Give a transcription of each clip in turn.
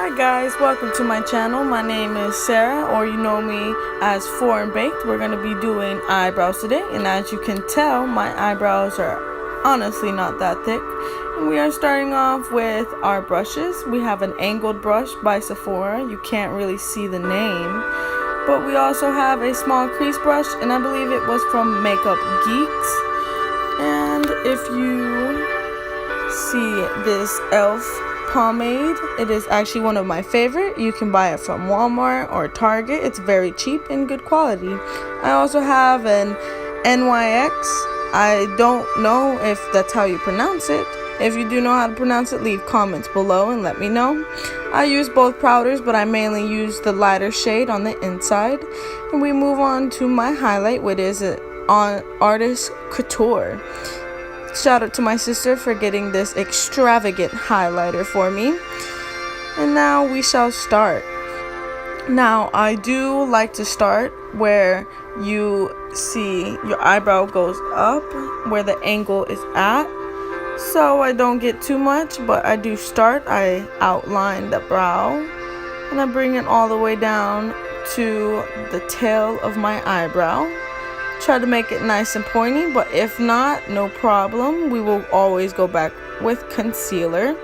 Hi guys, welcome to my channel. My name is Sarah, or you know me as Foreign Baked. We're going to be doing eyebrows today, and as you can tell, my eyebrows are honestly not that thick. And we are starting off with our brushes. We have an angled brush by SEPHORA. You can't really see the name. But we also have a small crease brush, and I believe it was from Makeup Geeks. And if you see this e.l.f. pomade, it is actually one of my favorite. You can buy it from Walmart or Target. It's very cheap and good quality. I also have an NYX. I don't know if that's how you pronounce it. If you do know how to pronounce it, leave comments below and let me know. I use both powders, but I mainly use the lighter shade on the inside. And we move on to my highlight, which is on Artist Couture. Shout out to my sister for getting this extravagant highlighter for me. And now we shall start. Now I do like to start where you see your eyebrow goes up, where the angle is at. So I don't get too much, but I do start. I outline the brow and I bring it all the way down to the tail of my eyebrow. Try to make it nice and pointy, but if not, no problem. We will always go back with concealer.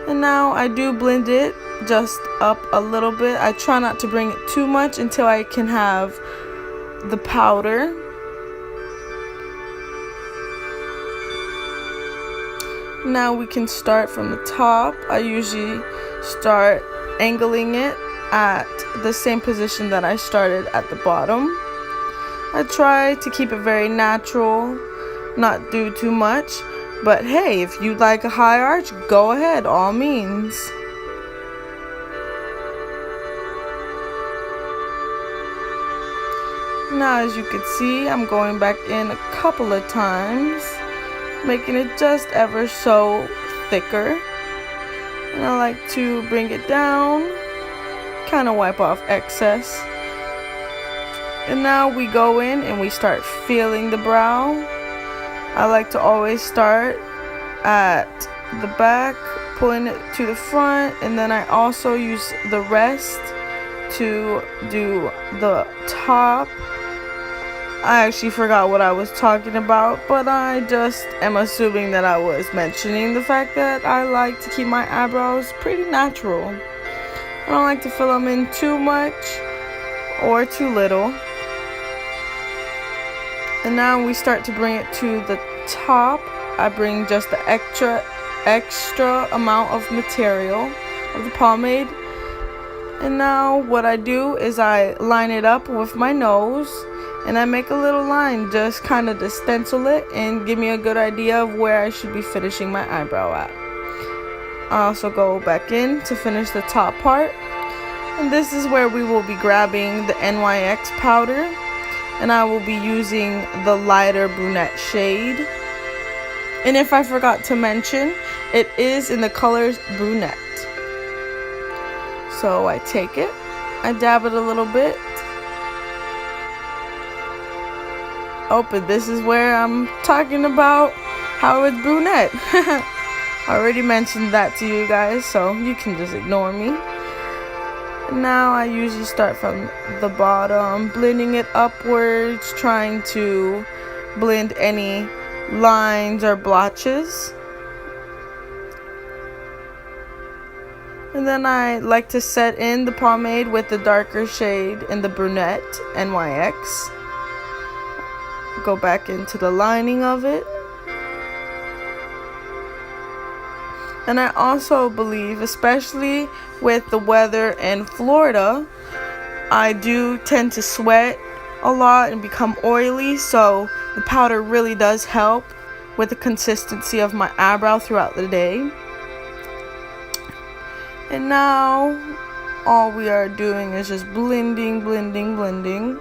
And now I do blend it just up a little bit. I try not to bring it too much until I can have the powder. Now we can start from the top. I usually start angling it at the same position that I started at the bottom. I try to keep it very natural, not do too much, but hey, if you like a high arch, go ahead, all means. Now as you can see, I'm going back in a couple of times, making it just ever so thicker. And I like to bring it down, kind of wipe off excess. And now we go in and we start feeling the brow. I like to always start at the back, pulling it to the front, and then I also use the rest to do the top. I actually forgot what I was talking about, but I just am assuming that I was mentioning the fact that I like to keep my eyebrows pretty natural. I don't like to fill them in too much or too little. And now we start to bring it to the top. I bring just the extra amount of material of the pomade. And now what I do is I line it up with my nose. And I make a little line just kind of to stencil it and give me a good idea of where I should be finishing my eyebrow at. I also go back in to finish the top part. And this is where we will be grabbing the NYX powder. And I will be using the lighter brunette shade. And if I forgot to mention, it is in the colors brunette. So I take it, I dab it a little bit. Oh, but this is where I'm talking about how it's brunette. I already mentioned that to you guys, so you can just ignore me. Now I usually start from the bottom, blending it upwards, trying to blend any lines or blotches. And then I like to set in the pomade with the darker shade in the Brunette NYX. Go back into the lining of it. And I also believe, especially with the weather in Florida, I do tend to sweat a lot and become oily, so the powder really does help with the consistency of my eyebrow throughout the day. And now all we are doing is just blending, blending, blending.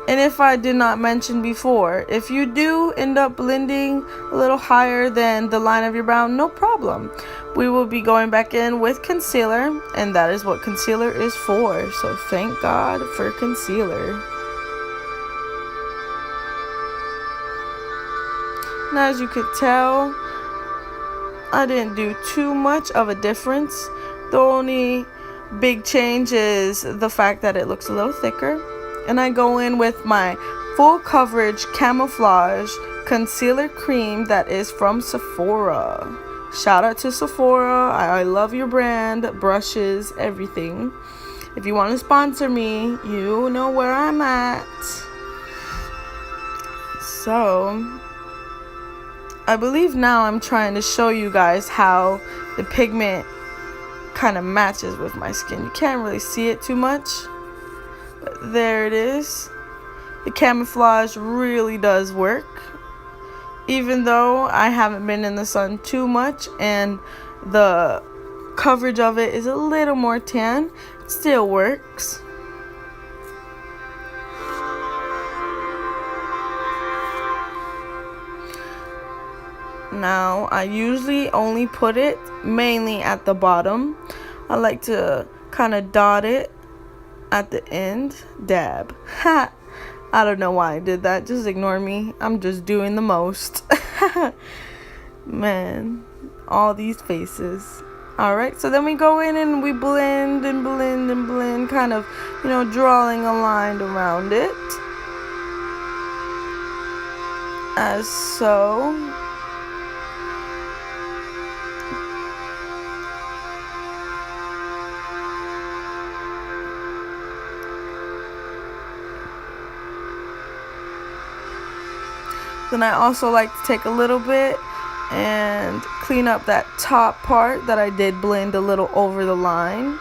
And if I did not mention before, if you do end up blending a little higher than the line of your brow, no problem. We will be going back in with concealer, and that is what concealer is for. So thank God for concealer. Now as you could tell, I didn't do too much of a difference. The only big change is the fact that it looks a little thicker. And I go in with my full coverage camouflage concealer cream that is from Sephora. Shout out to Sephora. I love your brand, brushes, everything. If you want to sponsor me, you know where I'm at. So I believe now I'm trying to show you guys how the pigment kind of matches with my skin. You can't really see it too much, but there it is. The camouflage really does work, even though I haven't been in the sun too much and the coverage of it is a little more tan. It still works. Now, I usually only put it mainly at the bottom. I like to kind of dot it at the end. Dab. Ha! I don't know why I did that. Just ignore me. I'm just doing the most. Man, all these faces. Alright, so then we go in and we blend and blend and blend, kind of, drawing a line around it. As so. Then I also like to take a little bit and clean up that top part that I did blend a little over the line.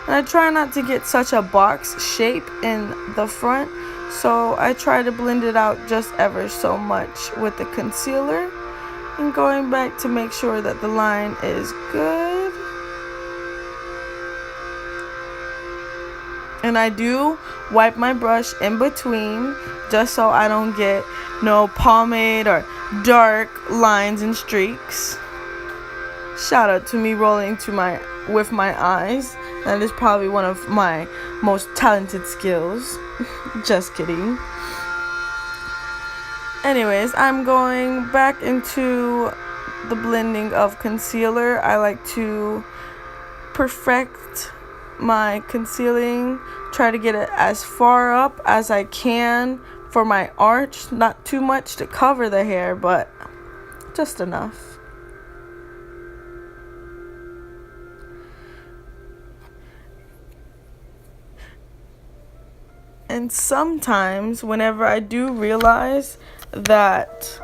And I try not to get such a box shape in the front, so I try to blend it out just ever so much with the concealer. And going back to make sure that the line is good. And I do wipe my brush in between just so I don't get no pomade or dark lines and streaks. Shout out to me rolling with my eyes. That is probably one of my most talented skills. Just kidding. Anyways, I'm going back into the blending of concealer. I like to perfect my concealing, try to get it as far up as I can for my arch, not too much to cover the hair, but just enough. And sometimes whenever I do realize that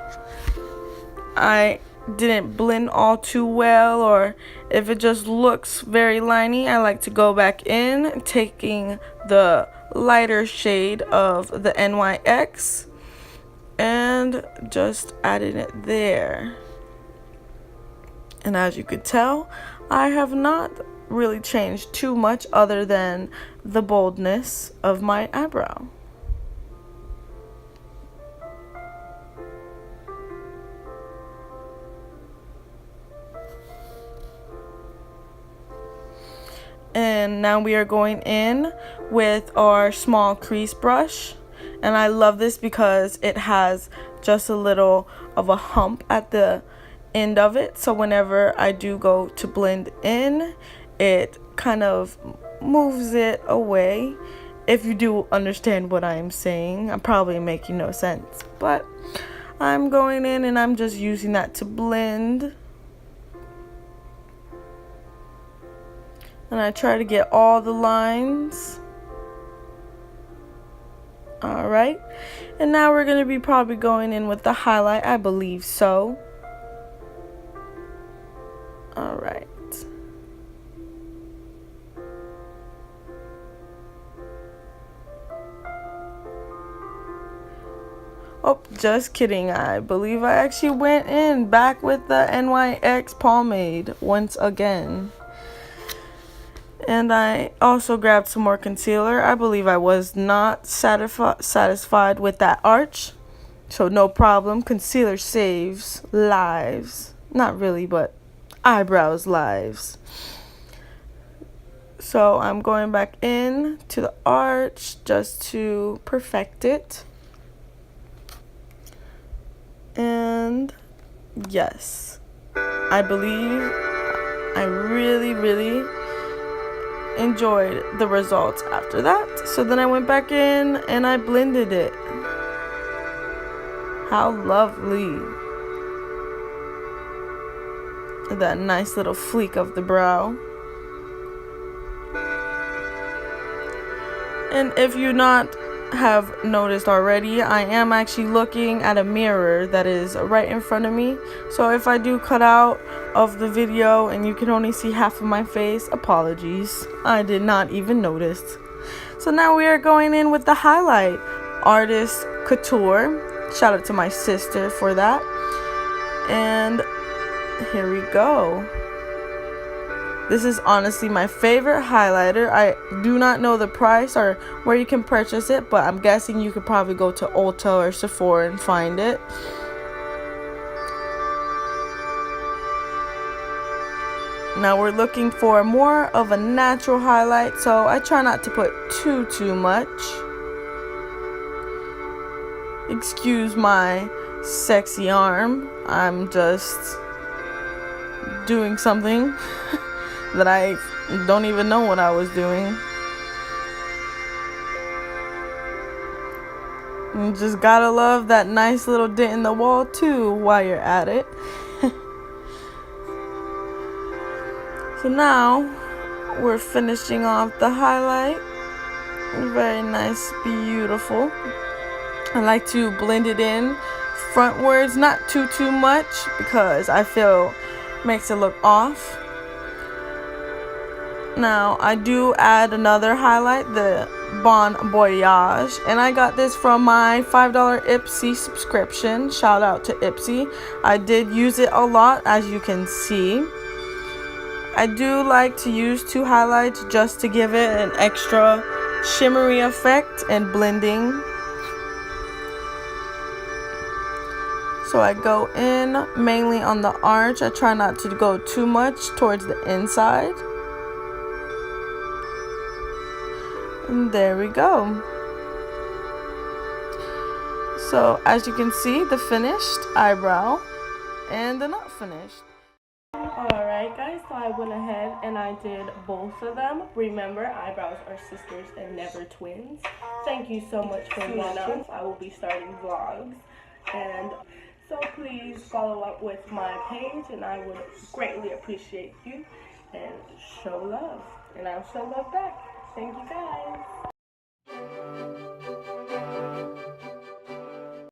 I didn't blend all too well, or if it just looks very liney, I like to go back in, taking the lighter shade of the NYX and just adding it there. And as you could tell, I have not really changed too much other than the boldness of my eyebrow. And now we are going in with our small crease brush. And I love this because it has just a little of a hump at the end of it. So whenever I do go to blend in, it kind of moves it away. If you do understand what I am saying, I'm probably making no sense. But I'm going in and I'm just using that to blend. And I try to get all the lines. Alright. And now we're going to be probably going in with the highlight. I believe so. Alright. Oh, just kidding. I believe I actually went in back with the NYX pomade once again. And I also grabbed some more concealer. I believe I was not satisfied with that arch. So no problem. Concealer saves lives. Not really, but eyebrows lives. So I'm going back in to the arch just to perfect it. And yes, I believe I really enjoyed the results after that. So then I went back in and I blended it. How lovely. That nice little fleek of the brow. And if you not have noticed already, I am actually looking at a mirror that is right in front of me. So if I do cut out of the video and you can only see half of my face, apologies. I did not even notice. So now we are going in with the highlight. Artist Couture. Shout out to my sister for that. And here we go. This is honestly my favorite highlighter. I do not know the price or where you can purchase it, but I'm guessing you could probably go to Ulta or Sephora and find it. Now we're looking for more of a natural highlight, so I try not to put too much. Excuse my sexy arm. I'm just doing something that I don't even know what I was doing. You just gotta love that nice little dent in the wall too while you're at it. So now we're finishing off the highlight. Very nice, beautiful. I like to blend it in frontwards, not too much, because I feel it makes it look off. Now I do add another highlight, the Bon Voyage, and I got this from my $5 Ipsy subscription. Shout out to Ipsy. I did use it a lot, as you can see. I do like to use 2 highlights just to give it an extra shimmery effect and blending. So I go in mainly on the arch. I try not to go too much towards the inside. And there we go. So as you can see, the finished eyebrow and the not finished. Alright guys, so I went ahead and I did both of them. Remember, eyebrows are sisters and never twins. Thank you so much for watching. I will be starting vlogs, and so please follow up with my page, and I would greatly appreciate you, and show love, and I'll show love back. Thank you guys.